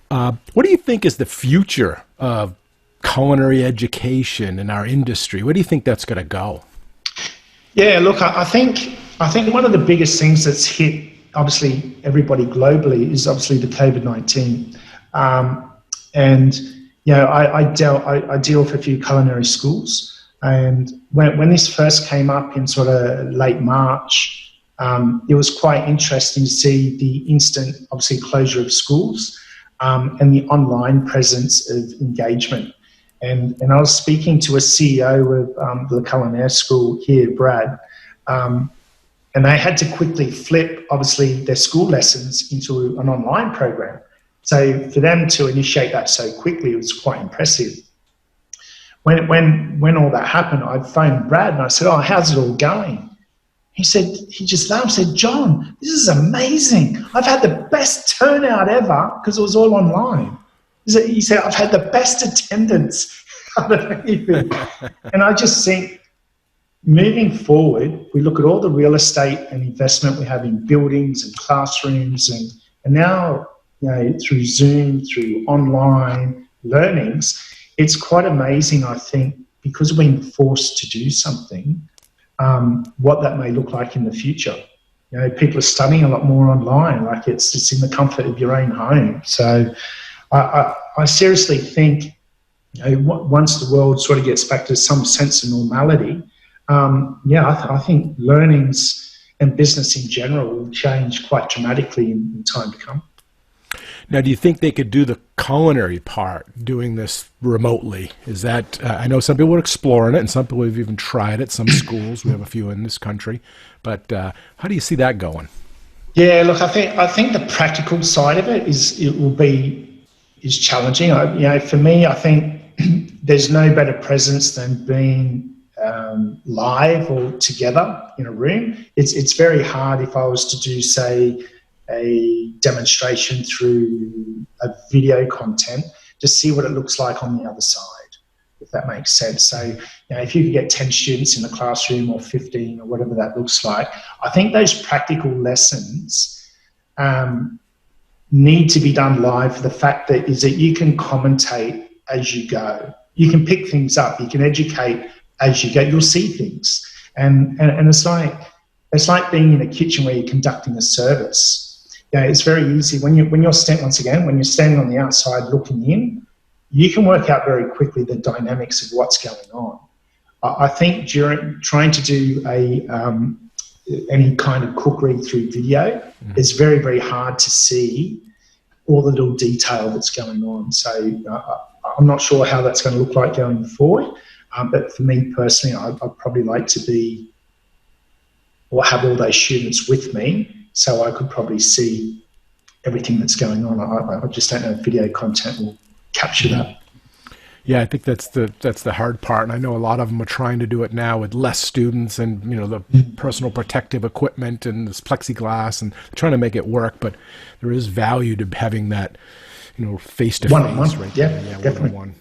What do you think is the future of culinary education in our industry? Where do you think that's going to go? Yeah, look, I think one of the biggest things that's hit obviously everybody globally is obviously the COVID-19, and I deal with a few culinary schools, and when this first came up in sort of late March, it was quite interesting to see the instant obviously closure of schools, and the online presence of engagement. And I was speaking to a CEO of the Culinary School here, Brad, and they had to quickly flip, obviously, their school lessons into an online program. So for them to initiate that so quickly, it was quite impressive. When all that happened, I phoned Brad and I said, "Oh, how's it all going?" He just laughed, said, "John, this is amazing. I've had the best turnout ever because it was all online." He said, "I've had the best attendance out of anything." And I just think, moving forward, we look at all the real estate and investment we have in buildings and classrooms, and now, through Zoom, through online learnings, it's quite amazing, I think, because we're being forced to do something, what that may look like in the future. People are studying a lot more online, like it's in the comfort of your own home. So I seriously think, once the world sort of gets back to some sense of normality, I think learnings and business in general will change quite dramatically in time to come. Now, do you think they could do the culinary part doing this remotely? Is that, I know some people are exploring it and some people have even tried it, some schools, we have a few in this country, but how do you see that going? Yeah, look, I think the practical side of it is challenging. For me, I think there's no better presence than being live or together in a room. It's very hard if I was to do, say, a demonstration through a video content to see what it looks like on the other side, if that makes sense. So, if you could get 10 students in the classroom or 15 or whatever that looks like, I think those practical lessons need to be done live, for the fact that you can commentate as you go. You can pick things up, you can educate as you go, you'll see things. And it's like being in a kitchen where you're conducting a service. It's very easy when you're standing on the outside looking in, you can work out very quickly the dynamics of what's going on. I think during trying to do any kind of cookery through video, it's very, very hard to see all the little detail that's going on. So I'm not sure how that's going to look like going forward. But for me personally, I'd probably like to be, or have all those students with me, so I could probably see everything that's going on. I just don't know if video content will capture that. Yeah, I think that's the hard part, and I know a lot of them are trying to do it now with less students, and the personal protective equipment and this plexiglass, and trying to make it work. But there is value to having that, face to face, right? Yeah, there. Yeah, definitely. one-on-one.